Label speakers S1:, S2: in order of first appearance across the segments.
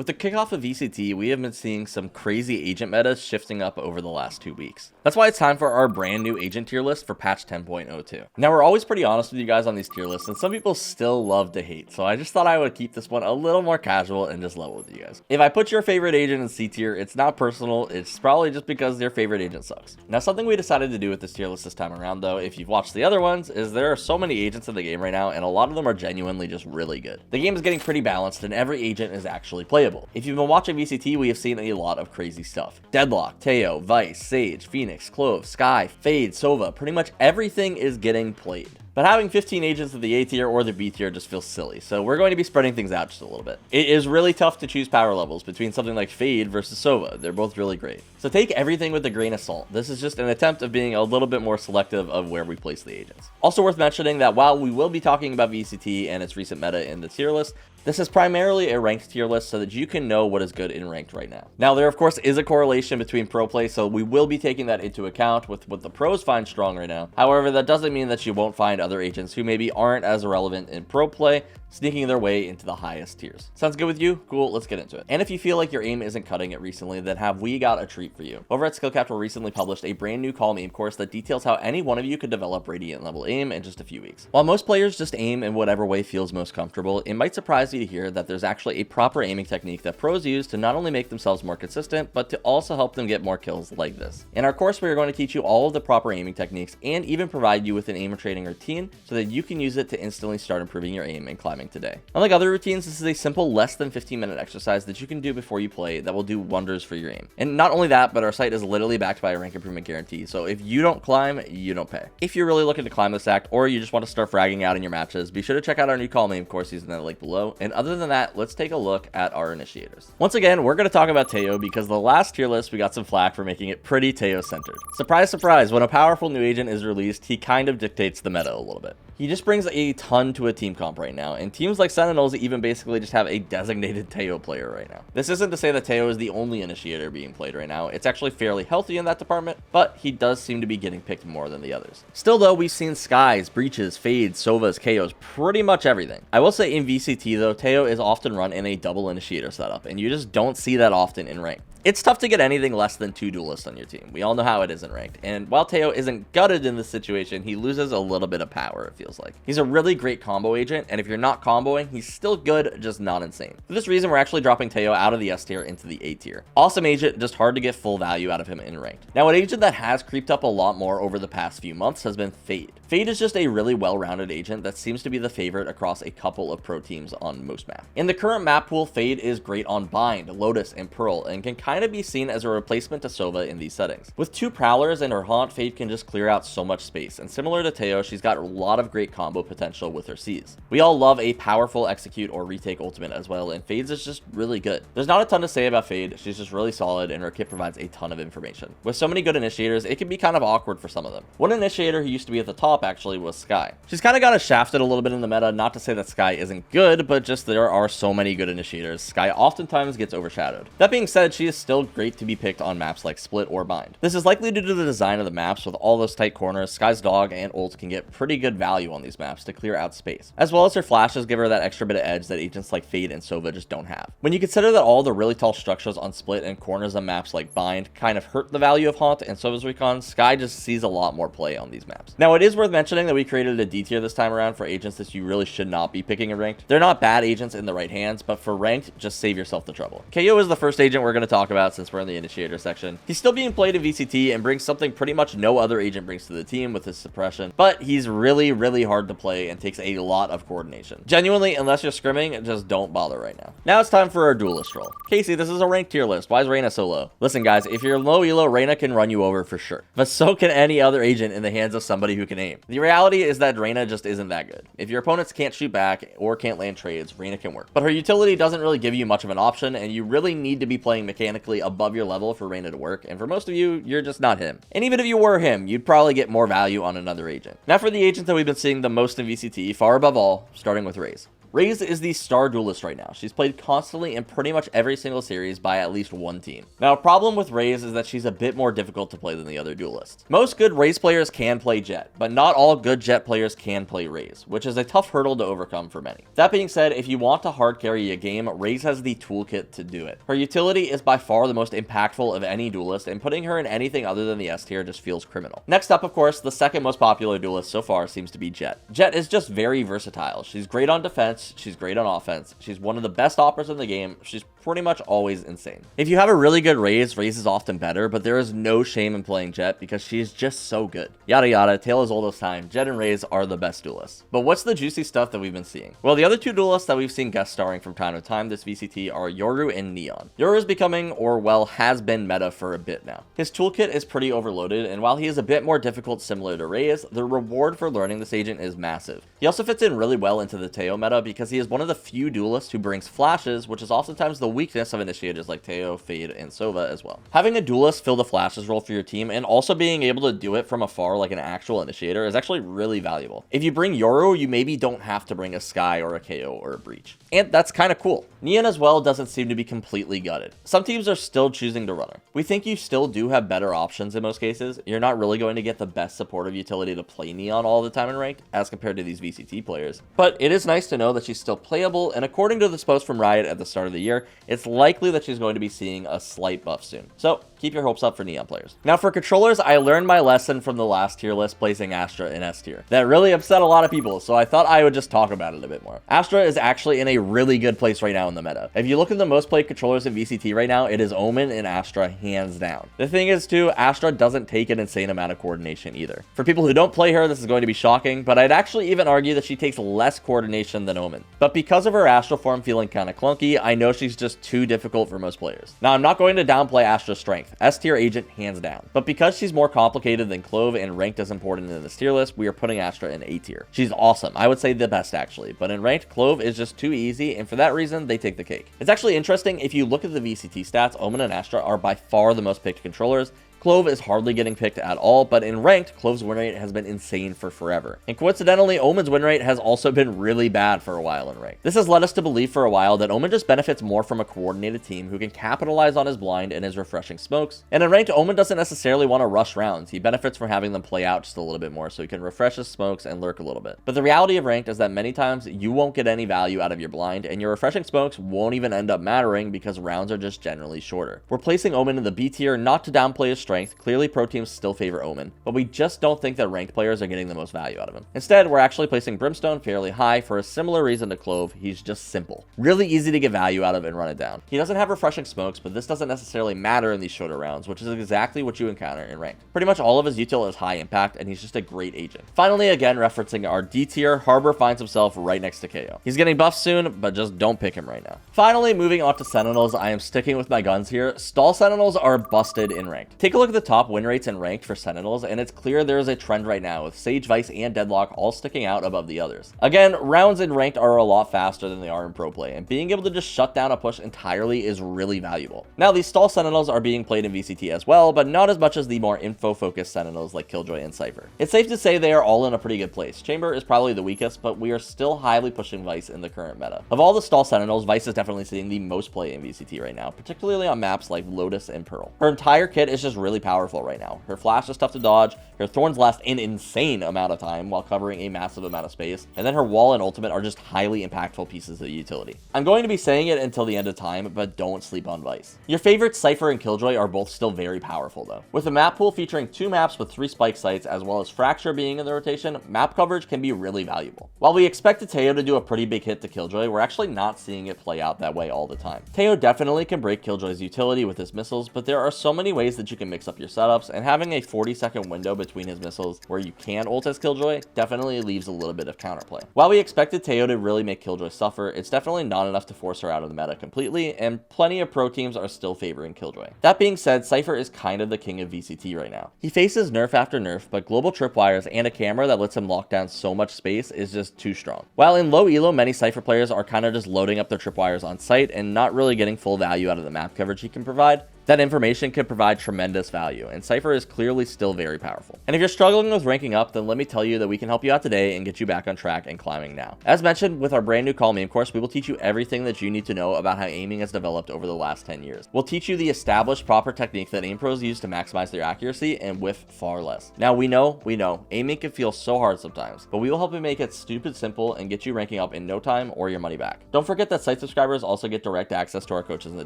S1: With the kickoff of VCT, we have been seeing some crazy agent metas shifting up over the last 2 weeks. That's why it's time for our brand new agent tier list for patch 10.02. Now, we're always pretty honest with you guys on these tier lists, and some people still love to hate, so I just thought I would keep this one a little more casual and just level with you guys. If I put your favorite agent in C tier, it's not personal, it's probably just because your favorite agent sucks. Now, something we decided to do with this tier list this time around, though, if you've watched the other ones, is there are so many agents in the game right now, and a lot of them are genuinely just really good. The game is getting pretty balanced, and every agent is actually playable. If you've been watching VCT, we have seen a lot of crazy stuff. Deadlock, Tejo, Vyse, Sage, Phoenix, Clove, Skye, Fade, Sova, pretty much everything is getting played. But having 15 agents of the A tier or the B tier just feels silly, so we're going to be spreading things out just a little bit. It is really tough to choose power levels between something like Fade versus Sova. They're both really great. So take everything with a grain of salt. This is just an attempt of being a little bit more selective of where we place the agents. Also worth mentioning that while we will be talking about VCT and its recent meta in the tier list, this is primarily a ranked tier list so that you can know what is good in ranked right now. Now, there of course is a correlation between pro play, so we will be taking that into account with what the pros find strong right now. However, that doesn't mean that you won't find other agents who maybe aren't as relevant in pro play, sneaking their way into the highest tiers. Sounds good with you? Cool, let's get into it. And if you feel like your aim isn't cutting it recently, then have we got a treat for you. Over at SkillCapped, we recently published a brand new Calm Aim course that details how any one of you could develop Radiant level aim in just a few weeks. While most players just aim in whatever way feels most comfortable, it might surprise you to hear that there's actually a proper aiming technique that pros use to not only make themselves more consistent, but to also help them get more kills like this. In our course, we are going to teach you all of the proper aiming techniques and even provide you with an aim training routine so that you can use it to instantly start improving your aim and climbing today. Unlike other routines, this is a simple less than 15-minute exercise that you can do before you play that will do wonders for your aim. And not only that, but our site is literally backed by a rank improvement guarantee, so if you don't climb, you don't pay. If you're really looking to climb this act, or you just want to start fragging out in your matches, be sure to check out our new Calm Aim course using that link below. And other than that, let's take a look at our initiators. Once again, we're going to talk about Tejo because the last tier list we got some flack for making it pretty Tejo centered. Surprise, surprise, when a powerful new agent is released, he kind of dictates the meta a little bit. He just brings a ton to a team comp right now, and teams like Sentinels even basically just have a designated Tejo player right now. This isn't to say that Tejo is the only initiator being played right now. It's actually fairly healthy in that department, but he does seem to be getting picked more than the others. Still though, we've seen Skye's, Breaches, Fades, Sovas, KOs, pretty much everything. I will say in VCT though, Tejo is often run in a double initiator setup, and you just don't see that often in rank. It's tough to get anything less than 2 duelists on your team. We all know how it is in ranked. And while Tejo isn't gutted in this situation, he loses a little bit of power, it feels like. He's a really great combo agent, and if you're not comboing, he's still good, just not insane. For this reason, we're actually dropping Tejo out of the S tier into the A tier. Awesome agent, just hard to get full value out of him in ranked. Now, an agent that has creeped up a lot more over the past few months has been Fade. Fade is just a really well-rounded agent that seems to be the favorite across a couple of pro teams on most maps. In the current map pool, Fade is great on Bind, Lotus, and Pearl, and can kind of be seen as a replacement to Sova in these settings. With 2 Prowlers and her Haunt, Fade can just clear out so much space, and similar to Tejo, she's got a lot of great combo potential with her C's. We all love a powerful execute or retake ultimate as well, and Fade's is just really good. There's not a ton to say about Fade, she's just really solid, and her kit provides a ton of information. With so many good initiators, it can be kind of awkward for some of them. One initiator who used to be at the top actually was Skye. She's kind of got us shafted a little bit in the meta, not to say that Skye isn't good, but just there are so many good initiators. Skye oftentimes gets overshadowed. That being said, she is still great to be picked on maps like Split or Bind. This is likely due to the design of the maps. With all those tight corners, Skye's dog and ult can get pretty good value on these maps to clear out space, as well as her flashes give her that extra bit of edge that agents like Fade and Sova just don't have. When you consider that all the really tall structures on Split and corners on maps like Bind kind of hurt the value of Haunt and Sova's Recon, Skye just sees a lot more play on these maps. Now, it is worth mentioning that we created a D tier this time around for agents that you really should not be picking in ranked. They're not bad agents in the right hands, but for ranked, just save yourself the trouble. KO is the first agent we're going to talk about since we're in the initiator section. He's still being played in VCT and brings something pretty much no other agent brings to the team with his suppression, but he's really, really hard to play and takes a lot of coordination. Genuinely, unless you're scrimming, just don't bother right now. Now it's time for our duelist role. Casey, this is a ranked tier list. Why is Reyna so low? Listen guys, if you're low elo, Reyna can run you over for sure, but so can any other agent in the hands of somebody who can aim. The reality is that Reyna just isn't that good. If your opponents can't shoot back or can't land trades, Reyna can work. But her utility doesn't really give you much of an option, and you really need to be playing mechanically above your level for Reyna to work, and for most of you, you're just not him. And even if you were him, you'd probably get more value on another agent. Now for the agents that we've been seeing the most in VCT, far above all, starting with Raze. Raze is the star duelist right now. She's played constantly in pretty much every single series by at least one team. Now, a problem with Raze is that she's a bit more difficult to play than the other duelists. Most good Raze players can play Jett, but not all good Jett players can play Raze, which is a tough hurdle to overcome for many. That being said, if you want to hard carry a game, Raze has the toolkit to do it. Her utility is by far the most impactful of any duelist, and putting her in anything other than the S tier just feels criminal. Next up, of course, the second most popular duelist so far seems to be Jett. Jett is just very versatile. She's great on defense, she's great on offense, she's one of the best operas in the game, she's pretty much always insane. If you have a really good Raze, Raze is often better, but there is no shame in playing Jett because she is just so good. Yada yada, tale as old as time, Jett and Raze are the best duelists. But what's the juicy stuff that we've been seeing? Well, the other two duelists that we've seen guest starring from time to time this VCT are Yoru and Neon. Yoru is becoming, or well, has been meta for a bit now. His toolkit is pretty overloaded, and while he is a bit more difficult similar to Raze, the reward for learning this agent is massive. He also fits in really well into the Tejo meta because he is one of the few duelists who brings flashes, which is oftentimes the weakness of initiators like Tejo, Fade, and Sova as well. Having a duelist fill the flashes role for your team and also being able to do it from afar like an actual initiator is actually really valuable. If you bring Yoru, you maybe don't have to bring a Skye or a KO or a Breach. And that's kind of cool. Neon as well doesn't seem to be completely gutted. Some teams are still choosing to run her. We think you still do have better options in most cases. You're not really going to get the best supportive utility to play Neon all the time in ranked as compared to these VCT players. But it is nice to know that she's still playable, and according to this post from Riot at the start of the year, it's likely that she's going to be seeing a slight buff soon. So keep your hopes up for Neon players. Now for controllers, I learned my lesson from the last tier list placing Astra in S tier. That really upset a lot of people, so I thought I would just talk about it a bit more. Astra is actually in a really good place right now in the meta. If you look at the most played controllers in VCT right now, it is Omen and Astra hands down. The thing is too, Astra doesn't take an insane amount of coordination either. For people who don't play her, this is going to be shocking, but I'd actually even argue that she takes less coordination than Omen. But because of her Astra form feeling kind of clunky, I know she's just too difficult for most players. Now, I'm not going to downplay Astra's strength. S tier agent hands down. But because she's more complicated than Clove and ranked as important in this tier list, we are putting Astra in A tier. She's awesome. I would say the best actually, but in ranked, Clove is just too easy, and for that reason, they take the cake. It's actually interesting, if you look at the VCT stats, Omen and Astra are by far the most picked controllers. Clove is hardly getting picked at all, but in ranked, Clove's win rate has been insane for forever. And coincidentally, Omen's win rate has also been really bad for a while in ranked. This has led us to believe for a while that Omen just benefits more from a coordinated team who can capitalize on his blind and his refreshing smokes. And in ranked, Omen doesn't necessarily want to rush rounds. He benefits from having them play out just a little bit more so he can refresh his smokes and lurk a little bit. But the reality of ranked is that many times you won't get any value out of your blind, and your refreshing smokes won't even end up mattering because rounds are just generally shorter. We're placing Omen in the B tier not to downplay his strength. Clearly, pro teams still favor Omen, but we just don't think that ranked players are getting the most value out of him. Instead, we're actually placing Brimstone fairly high for a similar reason to Clove. He's just simple. Really easy to get value out of and run it down. He doesn't have refreshing smokes, but this doesn't necessarily matter in these shorter rounds, which is exactly what you encounter in ranked. Pretty much all of his util is high impact, and he's just a great agent. Finally, again, referencing our D tier, Harbor finds himself right next to KO. He's getting buffed soon, but just don't pick him right now. Finally, moving on to Sentinels, I am sticking with my guns here. Stall Sentinels are busted in ranked. Take a look at the top win rates in ranked for Sentinels, and it's clear there is a trend right now with Sage, Vyse, and Deadlock all sticking out above the others. Again, rounds in ranked are a lot faster than they are in pro play, and being able to just shut down a push entirely is really valuable. Now, these stall Sentinels are being played in VCT as well, but not as much as the more info-focused Sentinels like Killjoy and Cypher. It's safe to say they are all in a pretty good place. Chamber is probably the weakest, but we are still highly pushing Vyse in the current meta. Of all the stall Sentinels, Vyse is definitely seeing the most play in VCT right now, particularly on maps like Lotus and Pearl. Her entire kit is just really powerful right now. Her flash is tough to dodge, her thorns last an insane amount of time while covering a massive amount of space, and then her wall and ultimate are just highly impactful pieces of utility. I'm going to be saying it until the end of time, but don't sleep on Vyse. Your favorites Cypher and Killjoy are both still very powerful though. With a map pool featuring 2 maps with 3 spike sites as well as Fracture being in the rotation, map coverage can be really valuable. While we expected Tejo to do a pretty big hit to Killjoy, we're actually not seeing it play out that way all the time. Tejo definitely can break Killjoy's utility with his missiles, but there are so many ways that you can mix up your setups, and having a 40-second window between his missiles where you can ult as Killjoy definitely leaves a little bit of counterplay. While we expected Tejo to really make Killjoy suffer, it's definitely not enough to force her out of the meta completely, and plenty of pro teams are still favoring Killjoy. That being said, Cypher is kind of the king of VCT right now. He faces nerf after nerf, but global tripwires and a camera that lets him lock down so much space is just too strong. While in low elo, many Cypher players are kind of just loading up their tripwires on site and not really getting full value out of the map coverage he can provide, That information can provide tremendous value, and Cypher is clearly still very powerful. And if you're struggling with ranking up, then let me tell you that we can help you out today and get you back on track and climbing now. As mentioned, with our brand new Call Me Aim course, we will teach you everything that you need to know about how aiming has developed over the last 10 years. We'll teach you the established proper technique that aim pros use to maximize their accuracy and with far less. Now we know, aiming can feel so hard sometimes, but we will help you make it stupid simple and get you ranking up in no time or your money back. Don't forget that site subscribers also get direct access to our coaches in the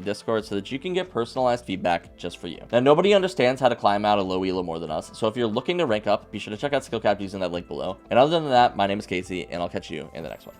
S1: Discord so that you can get personalized feedback just for you. Now nobody understands how to climb out a low elo more than us, so if you're looking to rank up, be sure to check out SkillCapped using that link below. And other than that, my name is Casey, and I'll catch you in the next one.